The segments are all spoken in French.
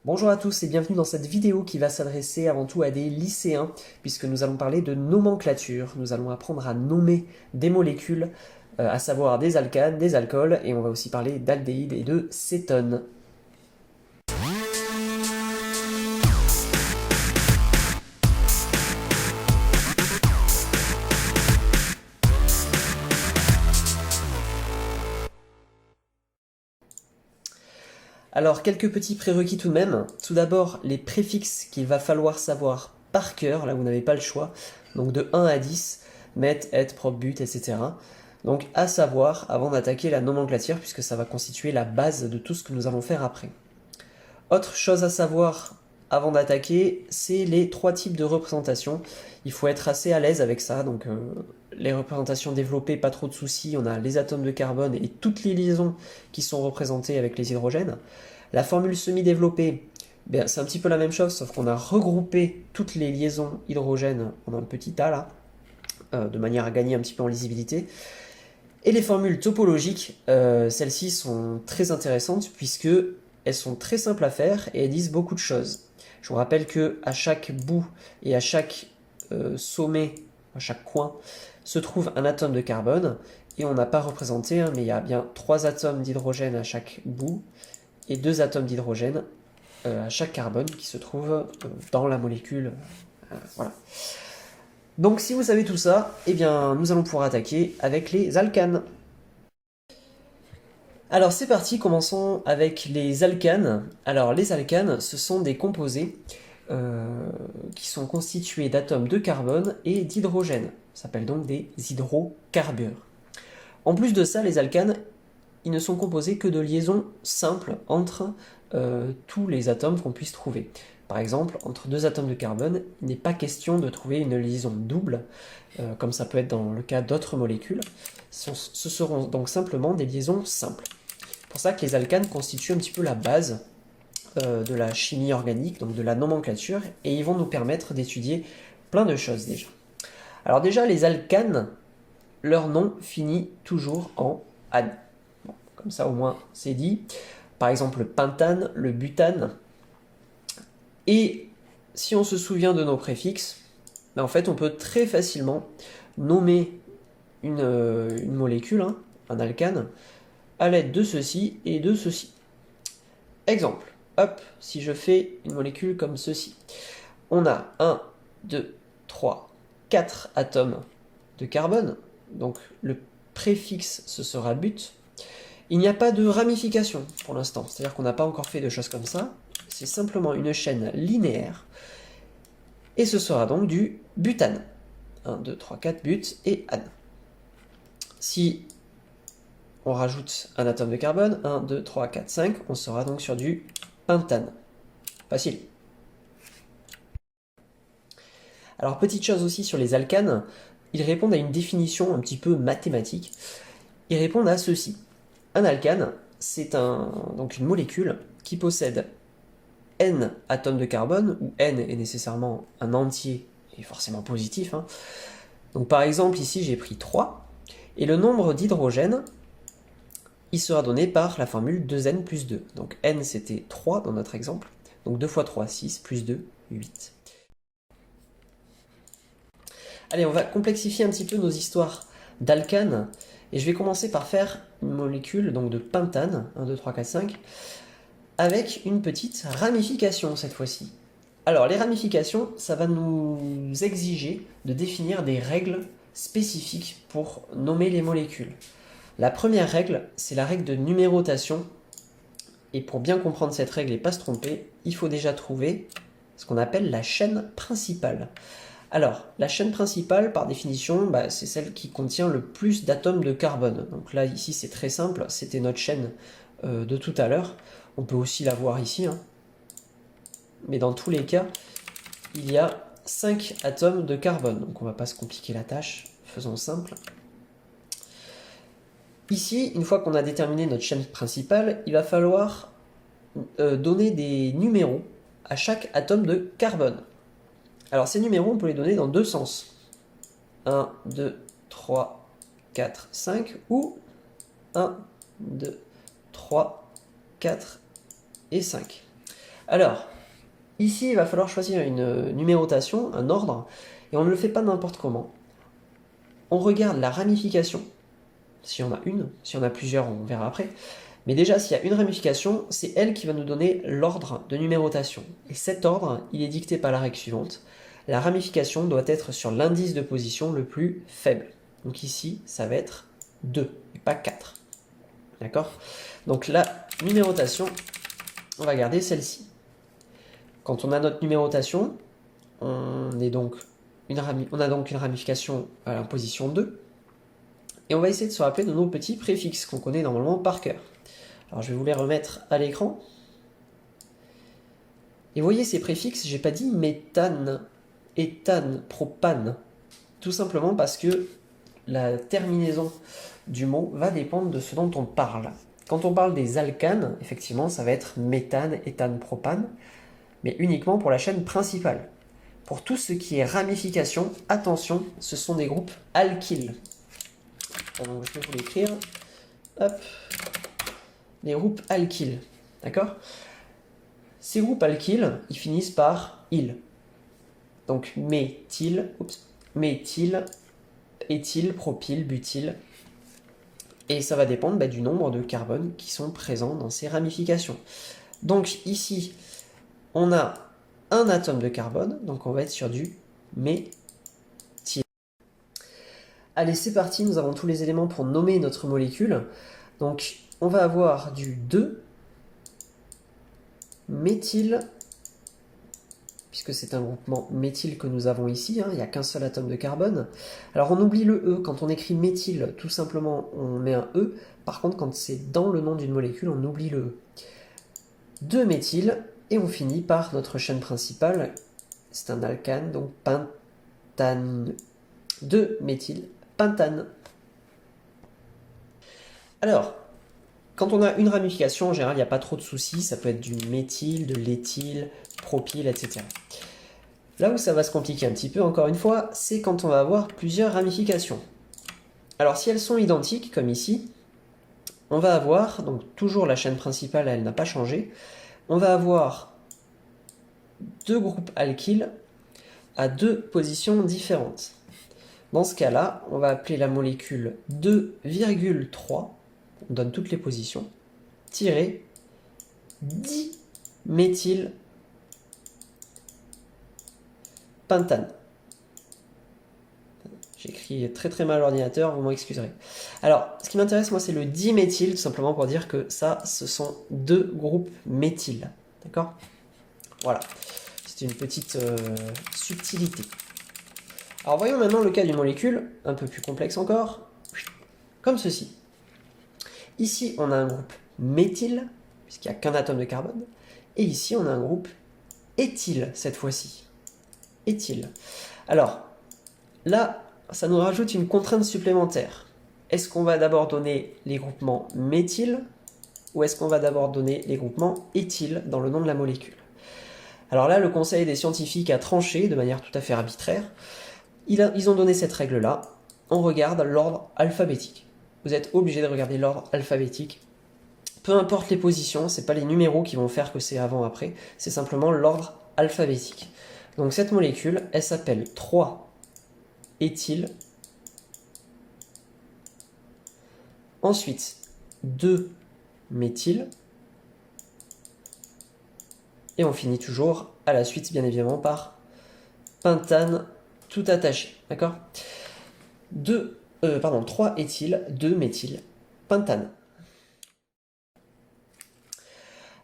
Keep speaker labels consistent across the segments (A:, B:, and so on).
A: Bonjour à tous et bienvenue dans cette vidéo qui va s'adresser avant tout à des lycéens, puisque nous allons parler de nomenclature. Nous allons apprendre à nommer des molécules, à savoir des alcanes, des alcools, et on va aussi parler d'aldéhyde et de cétone. Alors, quelques petits prérequis tout de même. Tout d'abord, les préfixes qu'il va falloir savoir par cœur, là vous n'avez pas le choix, donc de 1 à 10, met, et, prop, but, etc. Donc à savoir avant d'attaquer la nomenclature, puisque ça va constituer la base de tout ce que nous allons faire après. Autre chose à savoir avant d'attaquer, c'est les trois types de représentations. Il faut être assez à l'aise avec ça, donc les représentations développées, pas trop de soucis, on a les atomes de carbone et toutes les liaisons qui sont représentées avec les hydrogènes. La formule semi-développée, ben, c'est un petit peu la même chose, sauf qu'on a regroupé toutes les liaisons hydrogènes en un petit tas là, de manière à gagner un petit peu en lisibilité. Et les formules topologiques, celles-ci sont très intéressantes puisque elles sont très simples à faire et elles disent beaucoup de choses. Je vous rappelle que à chaque bout et à chaque sommet, à chaque coin, se trouve un atome de carbone et on n'a pas représenté, hein, mais il y a bien 3 atomes d'hydrogène à chaque bout et 2 atomes d'hydrogène à chaque carbone qui se trouve dans la molécule. Voilà. Donc si vous savez tout ça, eh bien nous allons pouvoir attaquer avec les alcanes. Alors c'est parti, commençons avec les alcanes. Alors les alcanes, ce sont des composés qui sont constitués d'atomes de carbone et d'hydrogène. Ça s'appelle donc des hydrocarbures. En plus de ça, les alcanes, ils ne sont composés que de liaisons simples entre tous les atomes qu'on puisse trouver. Par exemple, entre deux atomes de carbone, il n'est pas question de trouver une liaison double, comme ça peut être dans le cas d'autres molécules. Ce seront donc simplement des liaisons simples. C'est pour ça que les alcanes constituent un petit peu la base de la chimie organique, donc de la nomenclature, et ils vont nous permettre d'étudier plein de choses déjà. Alors déjà, les alcanes, leur nom finit toujours en ane. Bon, comme ça au moins c'est dit. Par exemple le pentane, le butane. Et si on se souvient de nos préfixes, ben en fait on peut très facilement nommer une molécule, hein, un alcane, à l'aide de ceci et de ceci. Exemple, hop, si je fais une molécule comme ceci, on a 1, 2, 3, 4 atomes de carbone, donc le préfixe ce sera but. Il n'y a pas de ramification pour l'instant, c'est-à-dire qu'on n'a pas encore fait de choses comme ça, c'est simplement une chaîne linéaire, et ce sera donc du butane. 1, 2, 3, 4, but et ane. Si on rajoute un atome de carbone, 1, 2, 3, 4, 5, on sera donc sur du pentane. Facile. Alors petite chose aussi sur les alcanes, ils répondent à une définition un petit peu mathématique. Ils répondent à ceci. Un alcane, c'est donc une molécule qui possède n atomes de carbone, où n est nécessairement un entier et forcément positif. Hein. Donc par exemple ici j'ai pris 3, et le nombre d'hydrogènes, il sera donné par la formule 2n plus 2. Donc n c'était 3 dans notre exemple, donc 2 fois 3, 6, plus 2, 8. Allez, on va complexifier un petit peu nos histoires d'alcanes, et je vais commencer par faire une molécule donc de pentane, 1, 2, 3, 4, 5, avec une petite ramification cette fois-ci. Alors les ramifications, ça va nous exiger de définir des règles spécifiques pour nommer les molécules. La première règle, c'est la règle de numérotation, et pour bien comprendre cette règle et pas se tromper, il faut déjà trouver ce qu'on appelle la chaîne principale. Alors, la chaîne principale, par définition, c'est celle qui contient le plus d'atomes de carbone. Donc là, ici, c'est très simple, c'était notre chaîne de tout à l'heure. On peut aussi la voir ici, hein. Mais dans tous les cas, il y a 5 atomes de carbone. Donc on ne va pas se compliquer la tâche, faisons simple. Ici, une fois qu'on a déterminé notre chaîne principale, il va falloir donner des numéros à chaque atome de carbone. Alors ces numéros, on peut les donner dans deux sens. 1, 2, 3, 4, 5 ou 1, 2, 3, 4 et 5. Alors, ici, il va falloir choisir une numérotation, un ordre, et on ne le fait pas n'importe comment. On regarde la ramification, s'il y en a une, s'il y en a plusieurs, on verra après. Mais déjà, s'il y a une ramification, c'est elle qui va nous donner l'ordre de numérotation. Et cet ordre, il est dicté par la règle suivante. La ramification doit être sur l'indice de position le plus faible. Donc ici, ça va être 2, et pas 4. D'accord? Donc la numérotation, on va garder celle-ci. Quand on a notre numérotation, on a donc une ramification à la position 2. Et on va essayer de se rappeler de nos petits préfixes qu'on connaît normalement par cœur. Alors je vais vous les remettre à l'écran. Et vous voyez ces préfixes, j'ai pas dit méthane, éthane, propane. Tout simplement parce que la terminaison du mot va dépendre de ce dont on parle. Quand on parle des alcanes, effectivement, ça va être méthane, éthane, propane, mais uniquement pour la chaîne principale. Pour tout ce qui est ramification, attention, ce sont des groupes alkyles. Donc, je vais vous l'écrire. Hop. Les groupes alkyles. D'accord? Ces groupes alkyles, ils finissent par -il. Donc méthyle, éthyle, propyle, butyle. Et ça va dépendre du nombre de carbones qui sont présents dans ces ramifications. Donc ici, on a un atome de carbone, donc on va être sur du méthyle. Allez, c'est parti, nous avons tous les éléments pour nommer notre molécule. Donc on va avoir du 2 méthyle, puisque c'est un groupement méthyle que nous avons ici, il n'y a qu'un seul atome de carbone. Alors on oublie le E, quand on écrit méthyle, tout simplement on met un E, par contre quand c'est dans le nom d'une molécule, on oublie le E. 2 méthyle, et on finit par notre chaîne principale, c'est un alcane, donc pentane. 2 méthyle, pentane. Alors, quand on a une ramification, en général, il n'y a pas trop de soucis. Ça peut être du méthyle, de l'éthyle, propyle, etc. Là où ça va se compliquer un petit peu, encore une fois, c'est quand on va avoir plusieurs ramifications. Alors, si elles sont identiques, comme ici, on va avoir, donc toujours la chaîne principale, elle n'a pas changé, on va avoir deux groupes alkyles à deux positions différentes. Dans ce cas-là, on va appeler la molécule 2,3, on donne toutes les positions, tiré diméthylpentane. J'écris très très mal à l'ordinateur, vous m'en excuserez. Alors, ce qui m'intéresse, moi, c'est le diméthyle, tout simplement pour dire que ça, ce sont deux groupes méthyle. D'accord? Voilà. C'est une petite subtilité. Alors, voyons maintenant le cas d'une molécule, un peu plus complexe encore, comme ceci. Ici, on a un groupe méthyle, puisqu'il n'y a qu'un atome de carbone, et ici, on a un groupe éthyle, cette fois-ci. Éthyle. Alors, là, ça nous rajoute une contrainte supplémentaire. Est-ce qu'on va d'abord donner les groupements méthyle, ou est-ce qu'on va d'abord donner les groupements éthyle dans le nom de la molécule? Alors là, le Conseil des scientifiques a tranché de manière tout à fait arbitraire. Ils ont donné cette règle-là. On regarde l'ordre alphabétique. Vous êtes obligé de regarder l'ordre alphabétique. Peu importe les positions, ce n'est pas les numéros qui vont faire que c'est avant ou après, c'est simplement l'ordre alphabétique. Donc cette molécule, elle s'appelle 3-éthyle. Ensuite, 2-méthyle. Et on finit toujours à la suite, bien évidemment, par pentane tout attaché. D'accord? 3-éthyle, 2-méthyle, pentane.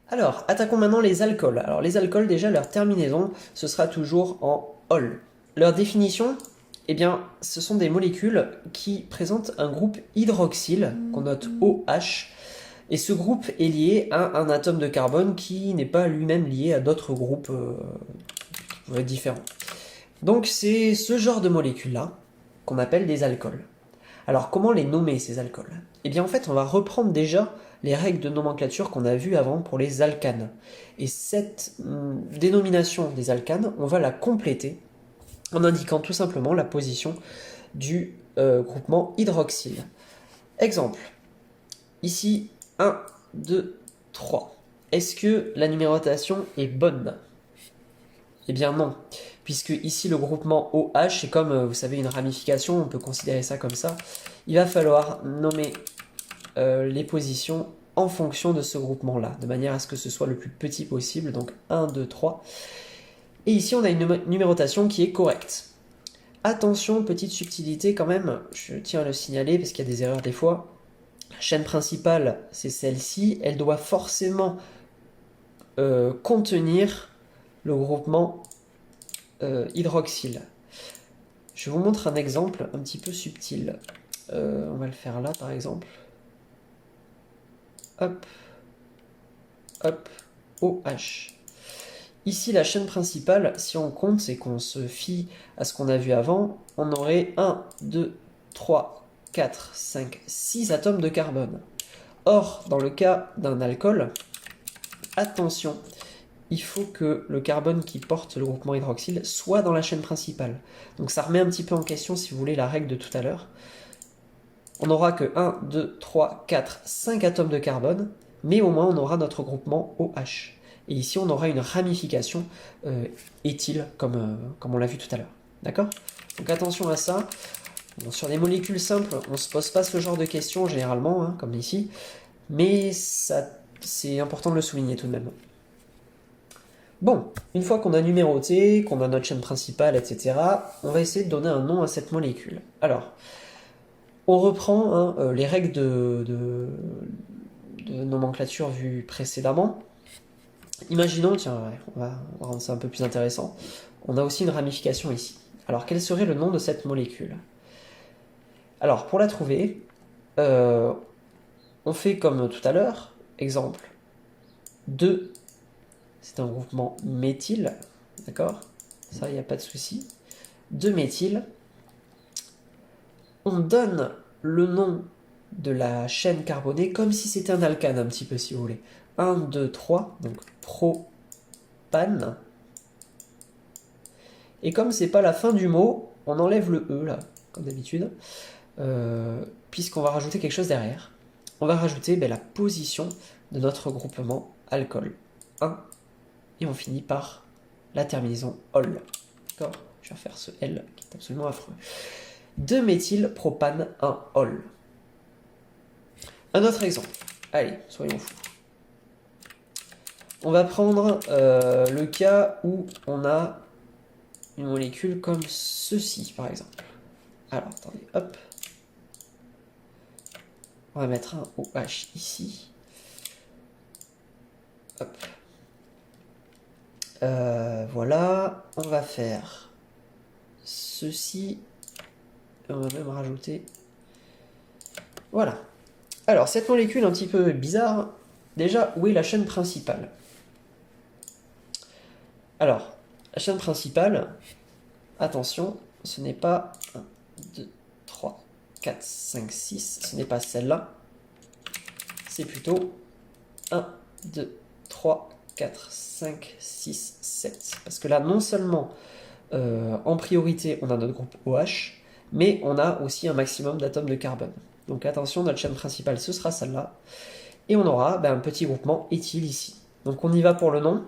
A: Alors, attaquons maintenant les alcools. Alors, les alcools, déjà, leur terminaison, ce sera toujours en -ol. Leur définition, eh bien, ce sont des molécules qui présentent un groupe hydroxyle, qu'on note OH, et ce groupe est lié à un atome de carbone qui n'est pas lui-même lié à d'autres groupes différents. Donc, c'est ce genre de molécules-là qu'on appelle des alcools. Alors, comment les nommer, ces alcools? Eh bien, en fait, on va reprendre déjà les règles de nomenclature qu'on a vues avant pour les alcanes. Et cette dénomination des alcanes, on va la compléter en indiquant tout simplement la position du groupement hydroxyle. Exemple, ici, 1, 2, 3. est-ce que la numérotation est bonne? Eh bien non, puisque ici le groupement OH est comme, vous savez, une ramification, on peut considérer ça comme ça. Il va falloir nommer les positions en fonction de ce groupement-là, de manière à ce que ce soit le plus petit possible, donc 1, 2, 3. Et ici on a une numérotation qui est correcte. Attention, petite subtilité quand même, je tiens à le signaler parce qu'il y a des erreurs des fois. La chaîne principale, c'est celle-ci, elle doit forcément contenir le groupement hydroxyle. Je vous montre un exemple un petit peu subtil. On va le faire là par exemple. Hop, hop, OH. Ici, la chaîne principale, si on compte et qu'on se fie à ce qu'on a vu avant, on aurait 1, 2, 3, 4, 5, 6 atomes de carbone. Or, dans le cas d'un alcool, attention, il faut que le carbone qui porte le groupement hydroxyle soit dans la chaîne principale. Donc ça remet un petit peu en question, si vous voulez, la règle de tout à l'heure. On n'aura que 1, 2, 3, 4, 5 atomes de carbone, mais au moins on aura notre groupement OH. Et ici, on aura une ramification éthyle, comme on l'a vu tout à l'heure. D'accord? Donc attention à ça. Bon, sur des molécules simples, on ne se pose pas ce genre de questions généralement, hein, comme ici, mais c'est important de le souligner tout de même. Bon, une fois qu'on a numéroté, qu'on a notre chaîne principale, etc., on va essayer de donner un nom à cette molécule. Alors, on reprend hein, les règles de nomenclature vues précédemment. Imaginons, tiens, ouais, on va rendre ça un peu plus intéressant. On a aussi une ramification ici. Alors, quel serait le nom de cette molécule? Alors, pour la trouver, on fait comme tout à l'heure. Exemple, 2, c'est un groupement méthyle, d'accord? Ça, il n'y a pas de souci. 2-méthyle. On donne le nom de la chaîne carbonée comme si c'était un alcane, un petit peu, si vous voulez. 1, 2, 3, donc propane. Et comme c'est pas la fin du mot, on enlève le E, là, comme d'habitude, puisqu'on va rajouter quelque chose derrière. On va rajouter la position de notre groupement alcool. 1, et on finit par la terminaison ol. D'accord? Je vais refaire ce L qui est absolument affreux. 2-méthylpropane 1-ol. Un autre exemple. Allez, soyons fous. On va prendre le cas où on a une molécule comme ceci, par exemple. Alors, attendez, hop. On va mettre un OH ici. Hop. Voilà. On va faire ceci. On va même rajouter... Voilà. Alors, cette molécule un petit peu bizarre, déjà, où est la chaîne principale? Alors, la chaîne principale, attention, ce n'est pas 1, 2, 3, 4, 5, 6, ce n'est pas celle-là, c'est plutôt 1, 2, 3, 4, 5, 6, 7. Parce que là, non seulement en priorité, on a notre groupe OH, mais on a aussi un maximum d'atomes de carbone. Donc attention, notre chaîne principale, ce sera celle-là. Et on aura un petit groupement éthyle ici. Donc on y va pour le nom.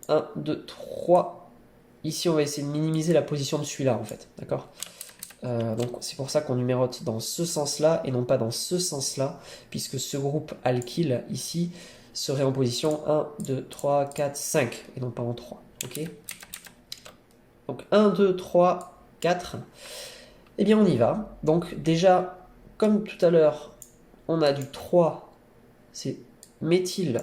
A: 1, 2, 3. Ici, on va essayer de minimiser la position de celui-là, en fait. D'accord? Donc c'est pour ça qu'on numérote dans ce sens-là et non pas dans ce sens-là, puisque ce groupe alkyle, ici, serait en position 1, 2, 3, 4, 5, et non pas en 3. Ok? Donc 1, 2, 3, 4. Eh bien, on y va. Donc déjà, comme tout à l'heure, on a du 3, c'est méthyle.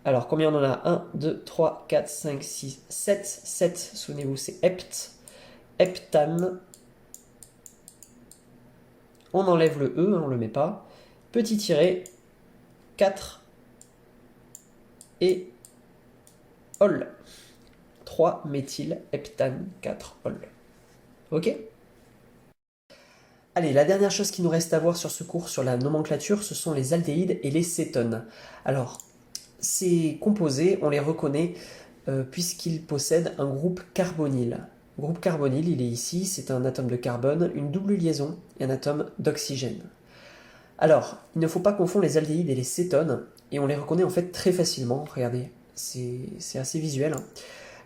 A: Alors, combien on en a? 1, 2, 3, 4, 5, 6, 7. 7, souvenez-vous, c'est hept. Heptane. On enlève le E, on ne le met pas. Petit tiré, 4 et ol. 3 méthyl heptane 4 ol. Ok? Allez, la dernière chose qui nous reste à voir sur ce cours sur la nomenclature, ce sont les aldéhydes et les cétones. Alors, ces composés, on les reconnaît puisqu'ils possèdent un groupe carbonyle. Le groupe carbonyle, il est ici, c'est un atome de carbone, une double liaison et un atome d'oxygène. Alors, il ne faut pas confondre les aldéhydes et les cétones, et on les reconnaît en fait très facilement. Regardez, c'est assez visuel, hein.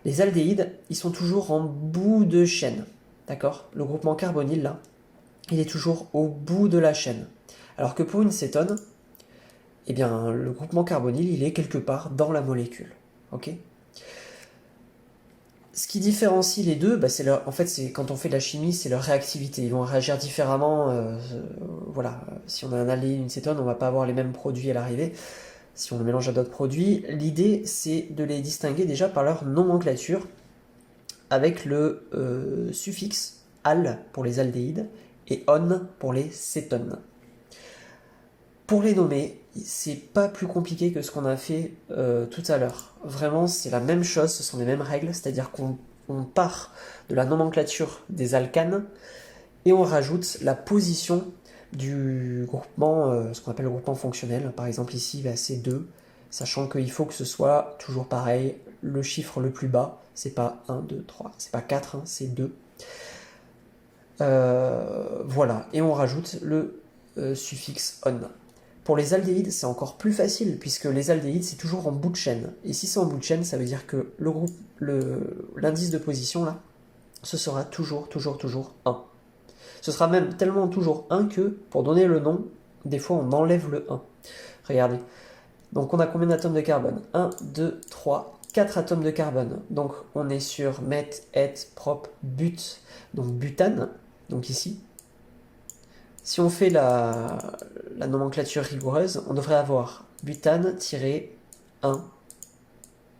A: Les aldéhydes, ils sont toujours en bout de chaîne, d'accord? Le groupement carbonyl, là, il est toujours au bout de la chaîne. Alors que pour une cétone, eh bien, le groupement carbonyl, il est quelque part dans la molécule, ok? Ce qui différencie les deux, bah, en fait, c'est quand on fait de la chimie, c'est leur réactivité. Ils vont réagir différemment. Voilà, si on a un aldéhyde, une cétone, on va pas avoir les mêmes produits à l'arrivée. Si on le mélange à d'autres produits, l'idée c'est de les distinguer déjà par leur nomenclature, avec le suffixe al pour les aldéhydes et on pour les cétones. Pour les nommer, c'est pas plus compliqué que ce qu'on a fait tout à l'heure. Vraiment, c'est la même chose, ce sont les mêmes règles, c'est-à-dire qu'on part de la nomenclature des alcanes et on rajoute la position du groupement, ce qu'on appelle le groupement fonctionnel. Par exemple ici, bah, c'est 2, sachant qu'il faut que ce soit toujours pareil, le chiffre le plus bas, c'est pas 1, 2, 3, c'est pas 4, hein, c'est 2. Voilà, et on rajoute le suffixe on. Pour les aldéhydes, c'est encore plus facile, puisque les aldéhydes, c'est toujours en bout de chaîne. Et si c'est en bout de chaîne, ça veut dire que l'indice de position, là, ce sera toujours 1. Ce sera même tellement toujours 1 que, pour donner le nom, des fois on enlève le 1. Regardez. Donc on a combien d'atomes de carbone? 1, 2, 3, 4 atomes de carbone. Donc on est sur met, et, prop, but. Donc butane, donc ici. Si on fait la nomenclature rigoureuse, on devrait avoir butane-1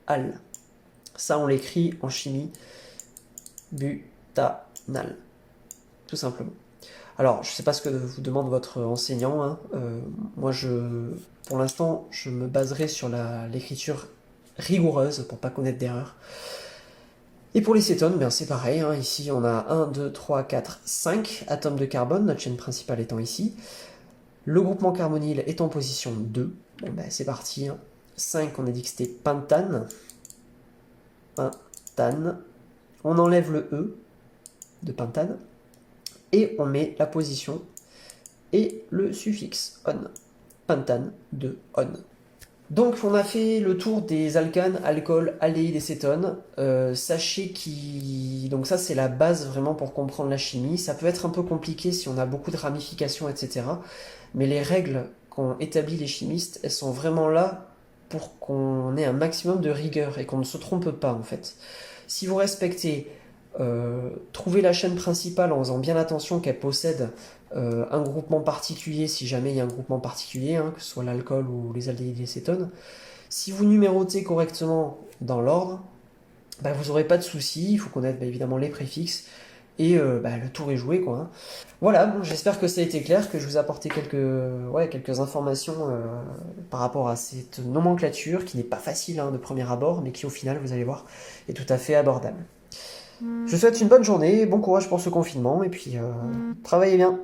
A: al. Ça, on l'écrit en chimie butanal, tout simplement. Alors, je ne sais pas ce que vous demande votre enseignant, hein. Moi, pour l'instant, je me baserai sur l'écriture rigoureuse pour pas connaître d'erreur. Et pour les cétones, ben c'est pareil, hein. Ici on a 1, 2, 3, 4, 5 atomes de carbone, notre chaîne principale étant ici. Le groupement carbonyl est en position 2. Bon ben c'est parti, hein. 5, on a dit que c'était pentane. Pentane. On enlève le E de pentane. Et on met la position et le suffixe on. Pentane de on. Donc on a fait le tour des alcanes, alcools, aldéhydes et cétones. Sachez donc ça c'est la base vraiment pour comprendre la chimie. Ça peut être un peu compliqué si on a beaucoup de ramifications, etc. Mais les règles qu'ont établies les chimistes, elles sont vraiment là pour qu'on ait un maximum de rigueur et qu'on ne se trompe pas en fait. Si vous respectez, trouvez la chaîne principale en faisant bien attention qu'elle possède un groupement particulier, si jamais il y a un groupement particulier, hein, que ce soit l'alcool ou les aldéhydes et les cétones. Si vous numérotez correctement dans l'ordre, bah, vous n'aurez pas de soucis. Il faut connaître évidemment les préfixes et le tour est joué, quoi, hein. Voilà, bon, j'espère que ça a été clair, que je vous ai apporté quelques informations par rapport à cette nomenclature qui n'est pas facile, hein, de premier abord, mais qui au final, vous allez voir, est tout à fait abordable. Je vous souhaite une bonne journée, bon courage pour ce confinement et puis travaillez bien.